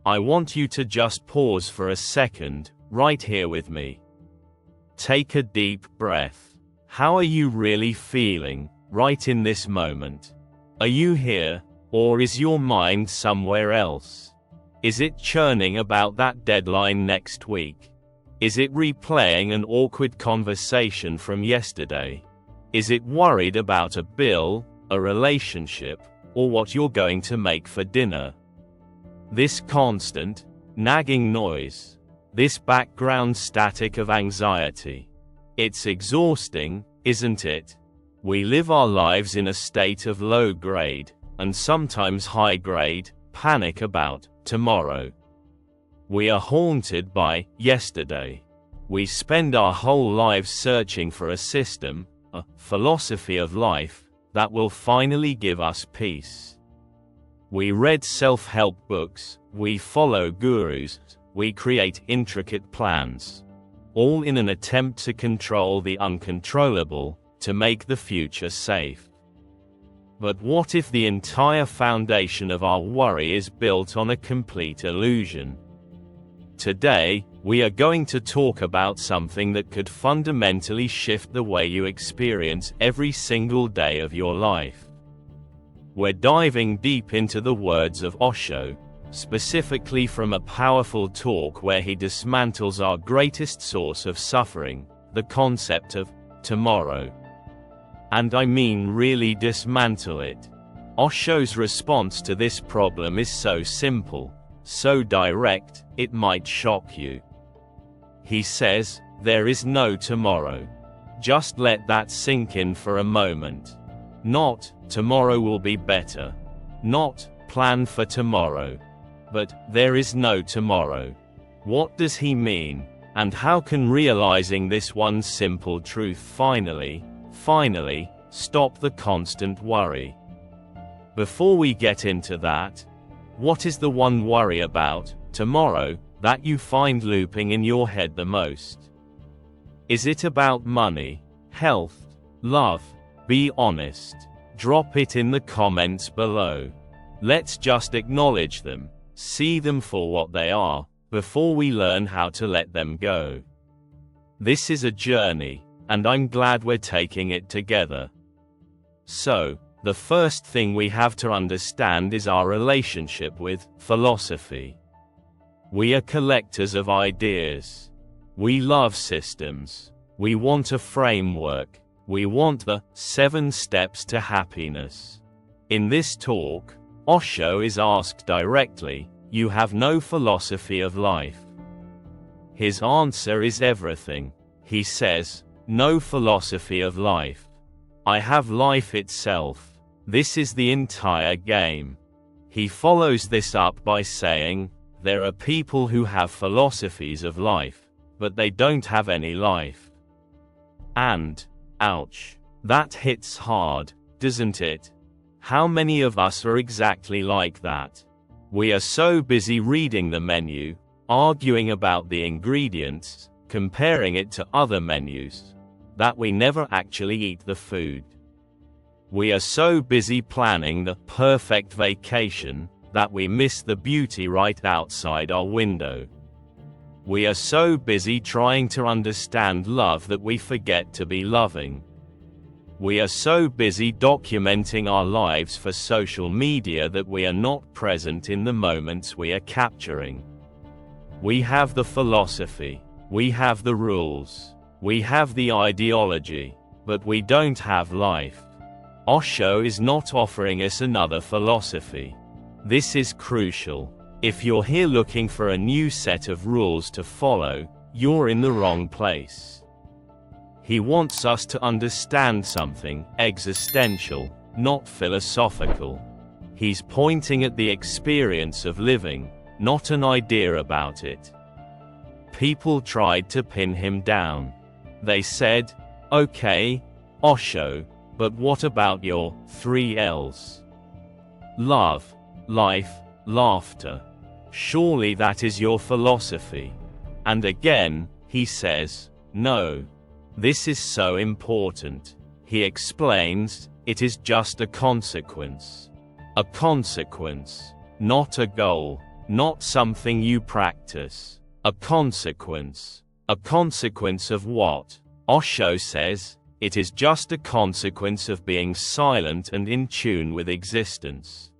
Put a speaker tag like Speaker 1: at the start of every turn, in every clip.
Speaker 1: I want you to just pause for a second, right here with me. Take a deep breath. How are you really feeling, right in this moment? Are you here, or is your mind somewhere else? Is it churning about that deadline next week? Is it replaying an awkward conversation from yesterday? Is it worried about a bill, a relationship, or what you're going to make for dinner? This constant, nagging noise, this background static of anxiety. It's exhausting, isn't it? We live our lives in a state of low-grade, and sometimes high-grade, panic about tomorrow. We are haunted by yesterday. We spend our whole lives searching for a system, a philosophy of life, that will finally give us peace. We read self-help books, we follow gurus, we create intricate plans, all in an attempt to control the uncontrollable, to make the future safe. But what if the entire foundation of our worry is built on a complete illusion? Today, we are going to talk about something that could fundamentally shift the way you experience every single day of your life. We're diving deep into the words of Osho, specifically from a powerful talk where he dismantles our greatest source of suffering, the concept of tomorrow. And I mean really dismantle it. Osho's response to this problem is so simple, so direct, it might shock you. He says, there is no tomorrow. Just let that sink in for a moment. Not, tomorrow will be better. Not, plan for tomorrow. But, there is no tomorrow. What does he mean? And how can realizing this one simple truth finally, stop the constant worry? Before we get into that, what is the one worry about tomorrow that you find looping in your head the most? Is it about money, health, love? Be honest. Drop it in the comments below. Let's just acknowledge them, see them for what they are, before we learn how to let them go. This is a journey, and I'm glad we're taking it together. So, the first thing we have to understand is our relationship with philosophy. We are collectors of ideas. We love systems. We want a framework. We want the 7 steps to happiness. In this talk, Osho is asked directly, you have no philosophy of life. His answer is everything. He says, no philosophy of life. I have life itself. This is the entire game. He follows this up by saying, there are people who have philosophies of life, but they don't have any life. And, ouch. That hits hard, doesn't it? How many of us are exactly like that? We are so busy reading the menu, arguing about the ingredients, comparing it to other menus, that we never actually eat the food. We are so busy planning the perfect vacation, that we miss the beauty right outside our window. We are so busy trying to understand love that we forget to be loving. We are so busy documenting our lives for social media that we are not present in the moments we are capturing. We have the philosophy, we have the rules, we have the ideology, but we don't have life. Osho is not offering us another philosophy. This is crucial. If you're here looking for a new set of rules to follow, you're in the wrong place. He wants us to understand something existential, not philosophical. He's pointing at the experience of living, not an idea about it. People tried to pin him down. They said, okay, Osho, but what about your 3 L's? Love, life, laughter. Surely that is your philosophy. And again, he says, no. This is so important. He explains, it is just a consequence. A consequence, not a goal. not something you practice. A consequence. A consequence of what? Osho says, it is just a consequence of being silent and in tune with existence.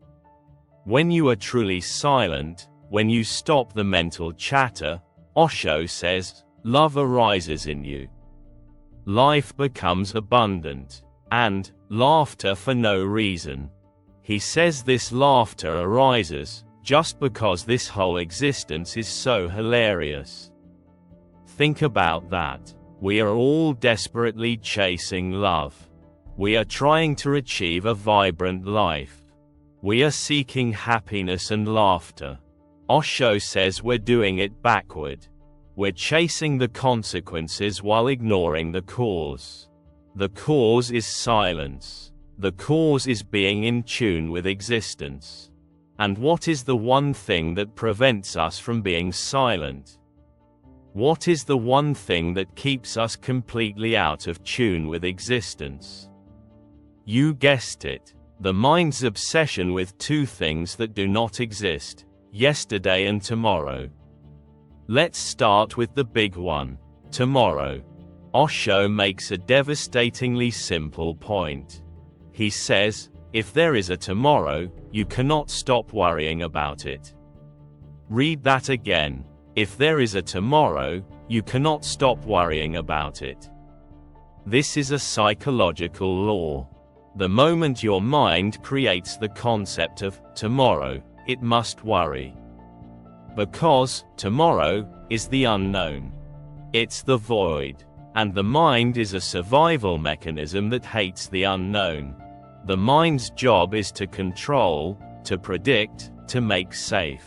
Speaker 1: When you are truly silent, when you stop the mental chatter, Osho says, love arises in you. Life becomes abundant. And laughter for no reason. He says this laughter arises just because this whole existence is so hilarious. Think about that. We are all desperately chasing love. We are trying to achieve a vibrant life. We are seeking happiness and laughter. Osho says we're doing it backward. We're chasing the consequences while ignoring the cause. The cause is silence. The cause is being in tune with existence. And what is the one thing that prevents us from being silent? What is the one thing that keeps us completely out of tune with existence? You guessed it. The mind's obsession with two things that do not exist, yesterday and tomorrow. Let's start with the big one, tomorrow. Osho makes a devastatingly simple point. He says, if there is a tomorrow, you cannot stop worrying about it. Read that again. If there is a tomorrow, you cannot stop worrying about it. This is a psychological law. The moment your mind creates the concept of tomorrow, it must worry. Because tomorrow is the unknown. It's the void. And the mind is a survival mechanism that hates the unknown. The mind's job is to control, to predict, to make safe.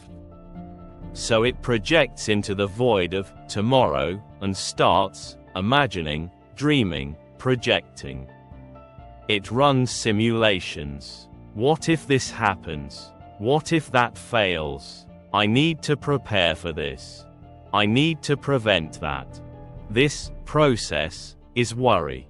Speaker 1: So it projects into the void of tomorrow and starts imagining, dreaming, projecting. It runs simulations. What if this happens? What if that fails? I need to prepare for this. I need to prevent that. This process is worry.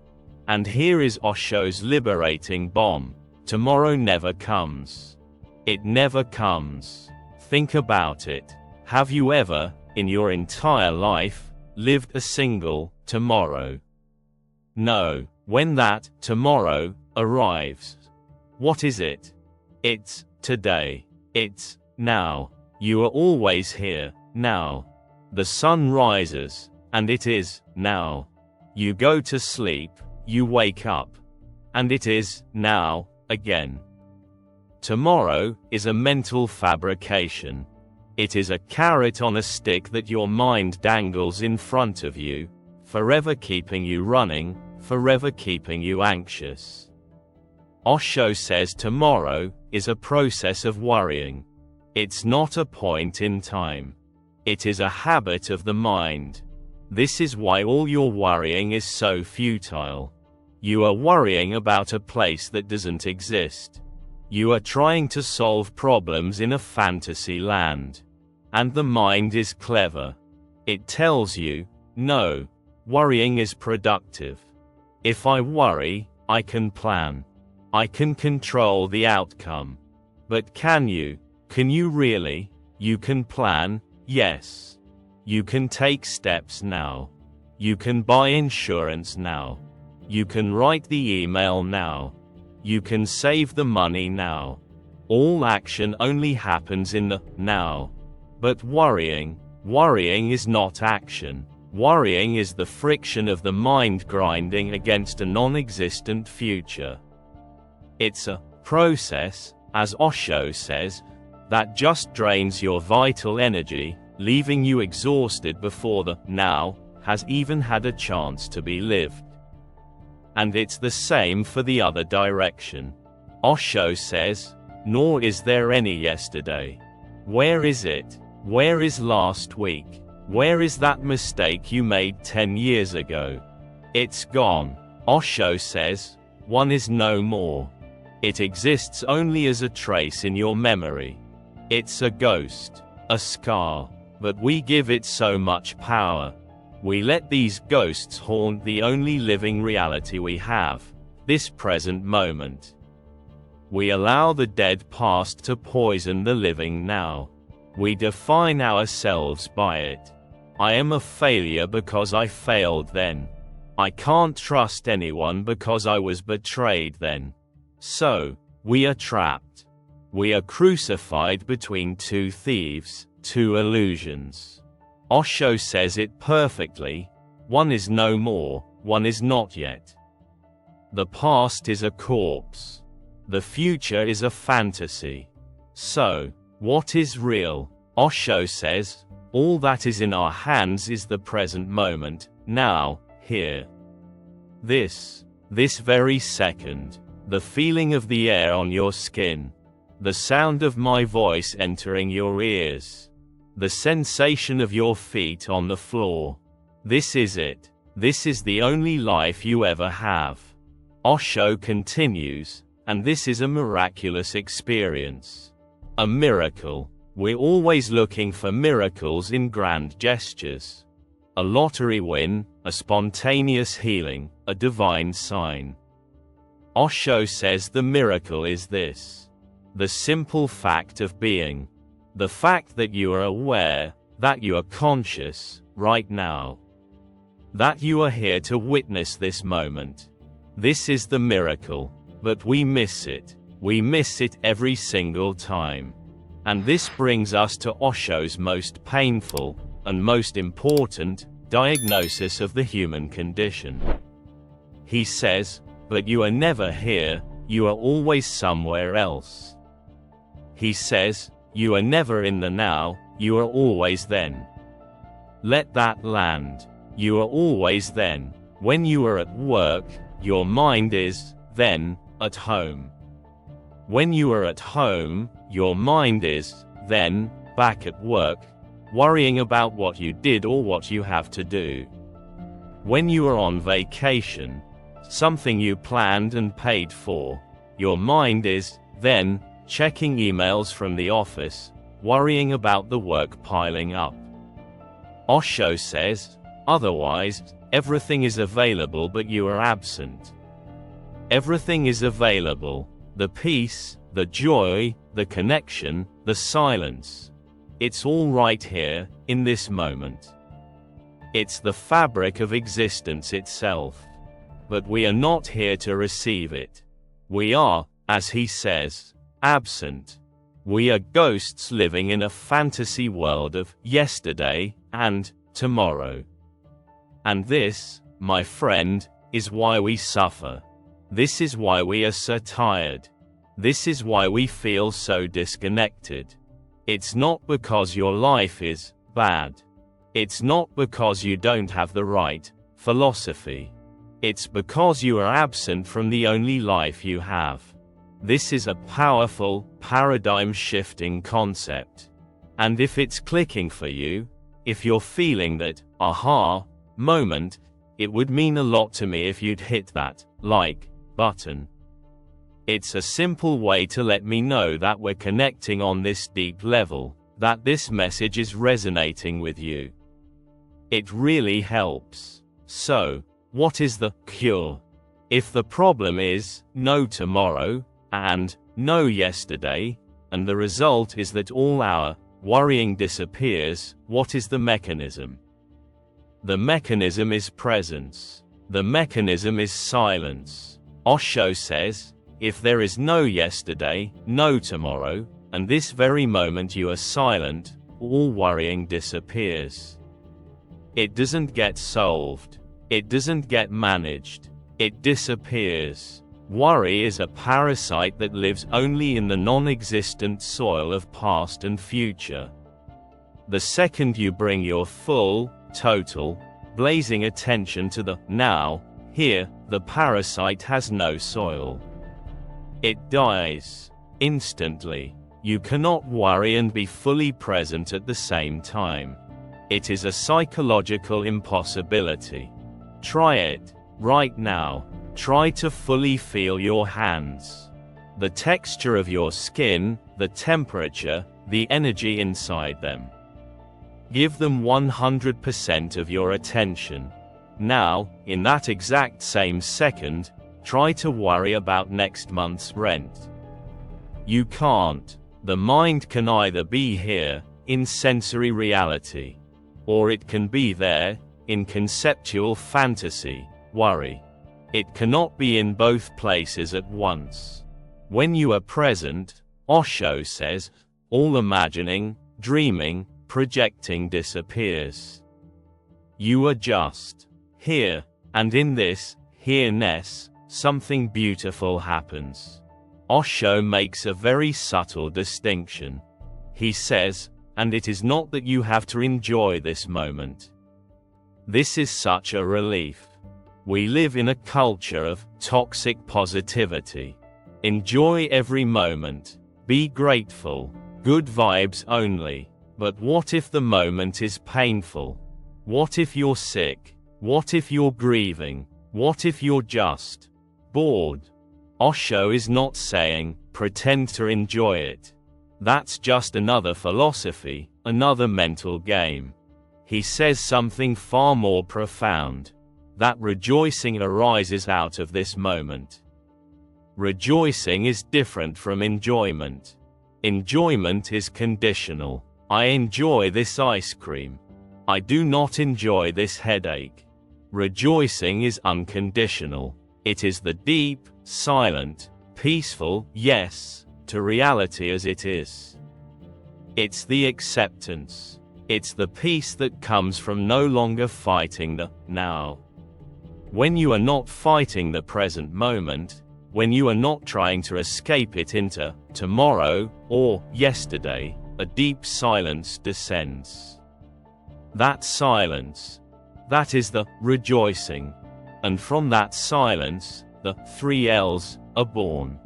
Speaker 1: And here is Osho's liberating bomb. Tomorrow never comes. It never comes. Think about it. Have you ever, in your entire life, lived a single tomorrow? No. When that tomorrow arrives, what is it? It's today. It's now. You are always here, now. The sun rises, and it is now. You go to sleep, you wake up, and it is now again. Tomorrow is a mental fabrication. It is a carrot on a stick that your mind dangles in front of you, forever keeping you running, forever keeping you anxious. Osho says tomorrow is a process of worrying. It's not a point in time. It is a habit of the mind. This is why all your worrying is so futile. You are worrying about a place that doesn't exist. You are trying to solve problems in a fantasy land. And the mind is clever. It tells you, no, worrying is productive. If I worry, I can plan. I can control the outcome. But can you? Can you really? You can plan, yes. You can take steps now. You can buy insurance now. You can write the email now. You can save the money now. All action only happens in the now. But worrying is not action. Worrying is the friction of the mind grinding against a non-existent future. It's a process, as Osho says, that just drains your vital energy, leaving you exhausted before the now has even had a chance to be lived. And it's the same for the other direction. Osho says, nor is there any yesterday. Where is it? Where is last week? Where is that mistake you made 10 years ago? It's gone. Osho says, one is no more. It exists only as a trace in your memory. It's a ghost, a scar, but we give it so much power. We let these ghosts haunt the only living reality we have, this present moment. We allow the dead past to poison the living now. We define ourselves by it. I am a failure because I failed then. I can't trust anyone because I was betrayed then. So, we are trapped. We are crucified between two thieves, two illusions. Osho says it perfectly: one is no more, one is not yet. The past is a corpse. The future is a fantasy. So, what is real? Osho says, all that is in our hands is the present moment, now, here. This very second. The feeling of the air on your skin. The sound of my voice entering your ears. The sensation of your feet on the floor. This is it. This is the only life you ever have. Osho continues, and this is a miraculous experience. A miracle. We're always looking for miracles in grand gestures. A lottery win, a spontaneous healing, a divine sign. Osho says the miracle is this: the simple fact of being. The fact that you are aware, that you are conscious, right now. That you are here to witness this moment. This is the miracle, but we miss it. We miss it every single time. And this brings us to Osho's most painful, and most important, diagnosis of the human condition. He says, but you are never here, you are always somewhere else. He says, you are never in the now, you are always then. Let that land. You are always then. When you are at work, your mind is, then, at home. When you are at home, your mind is, then, back at work, worrying about what you did or what you have to do. When you are on vacation, something you planned and paid for, your mind is, then, checking emails from the office, worrying about the work piling up. Osho says, otherwise, everything is available but you are absent. Everything is available: the peace, the joy, the connection, the silence. It's all right here, in this moment. It's the fabric of existence itself. But we are not here to receive it. We are, as he says, absent. We are ghosts living in a fantasy world of yesterday and tomorrow. And this, my friend, is why we suffer. This is why we are so tired. This is why we feel so disconnected. It's not because your life is bad. It's not because you don't have the right philosophy. It's because you are absent from the only life you have. This is a powerful, paradigm-shifting concept. And if it's clicking for you, if you're feeling that aha moment, it would mean a lot to me if you'd hit that like button. It's a simple way to let me know that we're connecting on this deep level, that this message is resonating with you. It really helps. So, what is the cure? If the problem is no tomorrow and no yesterday, and the result is that all our worrying disappears, what is the mechanism? The mechanism is presence. The mechanism is silence. Osho says, if there is no yesterday, no tomorrow, and this very moment you are silent, all worrying disappears. It doesn't get solved. It doesn't get managed. It disappears. Worry is a parasite that lives only in the non-existent soil of past and future. The second you bring your full, total, blazing attention to the now, here, the parasite has no soil. It dies. Instantly. You cannot worry and be fully present at the same time. It is a psychological impossibility. Try it, right now. Try to fully feel your hands. The texture of your skin, the temperature, the energy inside them. Give them 100% of your attention. Now, in that exact same second, try to worry about next month's rent. You can't. The mind can either be here, in sensory reality. Or it can be there, in conceptual fantasy, worry. It cannot be in both places at once. When you are present, Osho says, all imagining, dreaming, projecting disappears. You are just here, and in this here-ness, something beautiful happens. Osho makes a very subtle distinction. He says, and it is not that you have to enjoy this moment. This is such a relief. We live in a culture of toxic positivity. Enjoy every moment. Be grateful. Good vibes only. But what if the moment is painful? What if you're sick? What if you're grieving? What if you're just bored? Osho is not saying, pretend to enjoy it. That's just another philosophy, another mental game. He says something far more profound. That rejoicing arises out of this moment. Rejoicing is different from enjoyment. Enjoyment is conditional. I enjoy this ice cream. I do not enjoy this headache. Rejoicing is unconditional. It is the deep, silent, peaceful yes to reality as it is. It's the acceptance. It's the peace that comes from no longer fighting the now. When you are not fighting the present moment, when you are not trying to escape it into tomorrow or yesterday, a deep silence descends. That silence, that is the rejoicing. And from that silence, the 3 L's are born.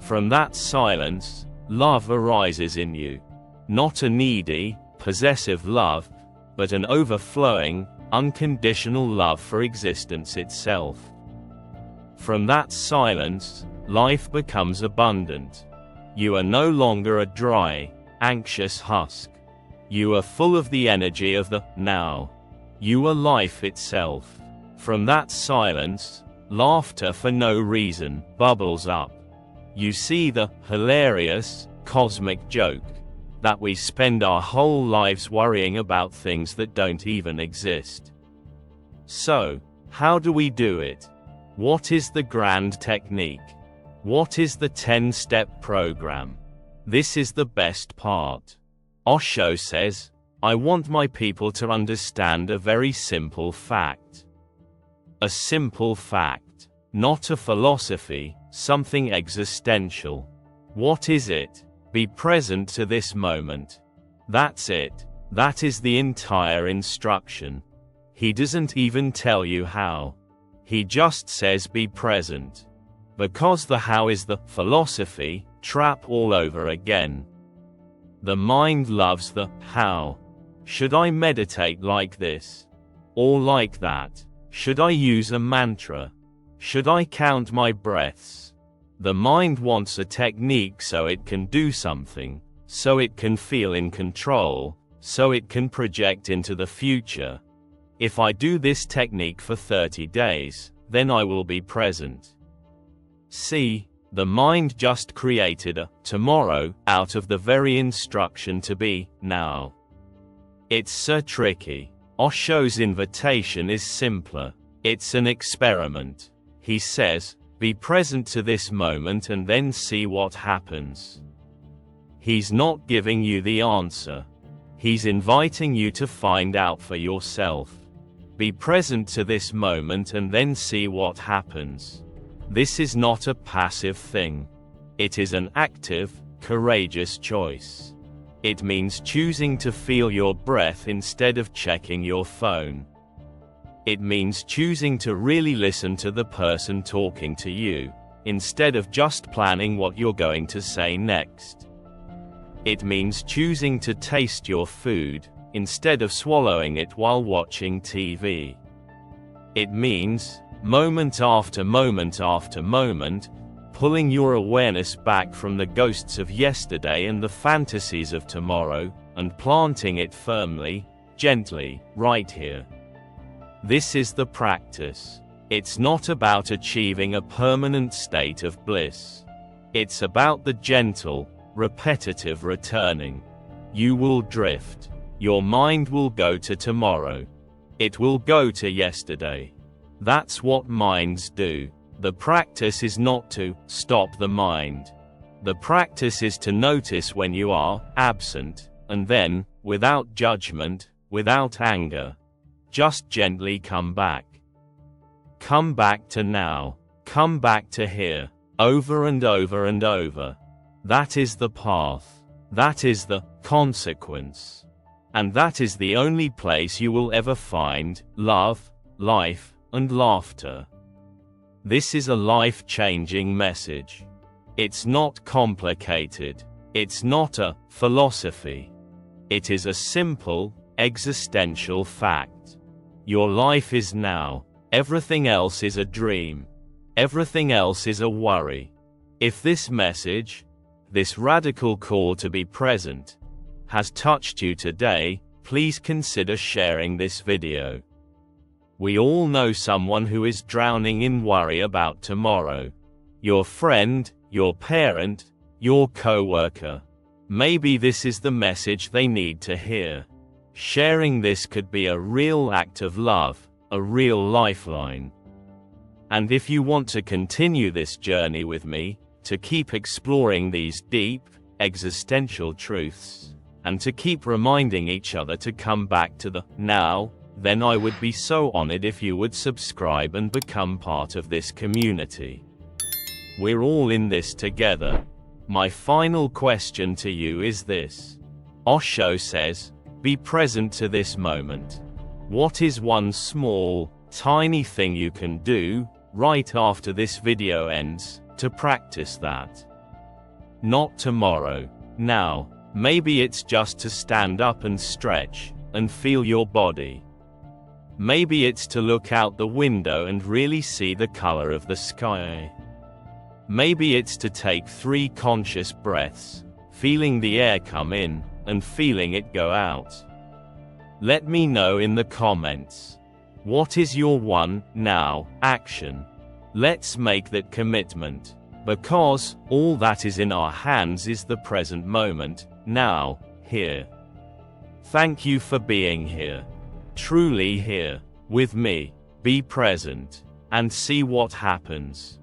Speaker 1: From that silence, love arises in you. Not a needy, possessive love, but an overflowing, unconditional love for existence itself. From that silence, life becomes abundant. You are no longer a dry, anxious husk. You are full of the energy of the now. You are life itself. From that silence, laughter for no reason bubbles up. You see the hilarious, cosmic joke that we spend our whole lives worrying about things that don't even exist. So, how do we do it? What is the grand technique? What is the 10-step program? This is the best part. Osho says, I want my people to understand a very simple fact. A simple fact, not a philosophy, something existential. What is it? Be present to this moment. That's it. That is the entire instruction. He doesn't even tell you how. He just says be present. Because the how is the philosophy trap all over again. The mind loves the how. Should I meditate like this? Or like that? Should I use a mantra? Should I count my breaths? The mind wants a technique so it can do something, so it can feel in control, so it can project into the future. If I do this technique for 30 days, then I will be present. See, the mind just created a tomorrow out of the very instruction to be now. It's so tricky. Osho's invitation is simpler. It's an experiment. He says, be present to this moment and then see what happens. He's not giving you the answer. He's inviting you to find out for yourself. Be present to this moment and then see what happens. This is not a passive thing. It is an active, courageous choice. It means choosing to feel your breath instead of checking your phone. It means choosing to really listen to the person talking to you, instead of just planning what you're going to say next. It means choosing to taste your food, instead of swallowing it while watching TV. It means, moment after moment after moment, pulling your awareness back from the ghosts of yesterday and the fantasies of tomorrow, and planting it firmly, gently, right here. This is the practice. It's not about achieving a permanent state of bliss. It's about the gentle, repetitive returning. You will drift. Your mind will go to tomorrow. It will go to yesterday. That's what minds do. The practice is not to stop the mind. The practice is to notice when you are absent, and then, without judgment, without anger, just gently come back. Come back to now. Come back to here. Over and over and over. That is the path. That is the consequence. And that is the only place you will ever find love, life, and laughter. This is a life-changing message. It's not complicated. It's not a philosophy. It is a simple, existential fact. Your life is now. Everything else is a dream. Everything else is a worry. If this message, this radical call to be present, has touched you today, please consider sharing this video. We all know someone who is drowning in worry about tomorrow. Your friend, your parent, your coworker. Maybe this is the message they need to hear. Sharing this could be a real act of love, a real lifeline. And if you want to continue this journey with me, to keep exploring these deep, existential truths, and to keep reminding each other to come back to the now, then I would be so honored if you would subscribe and become part of this community. We're all in this together. My final question to you is this. Osho says, be present to this moment. What is one small, tiny thing you can do, right after this video ends, to practice that? Not tomorrow. Now. Maybe it's just to stand up and stretch, and feel your body. Maybe it's to look out the window and really see the color of the sky. Maybe it's to take 3 conscious breaths, feeling the air come in, and feeling it go out. Let me know in the comments. What is your one, now, action? Let's make that commitment. Because, all that is in our hands is the present moment, now, here. Thank you for being here. Truly here, with me. Be present, and see what happens.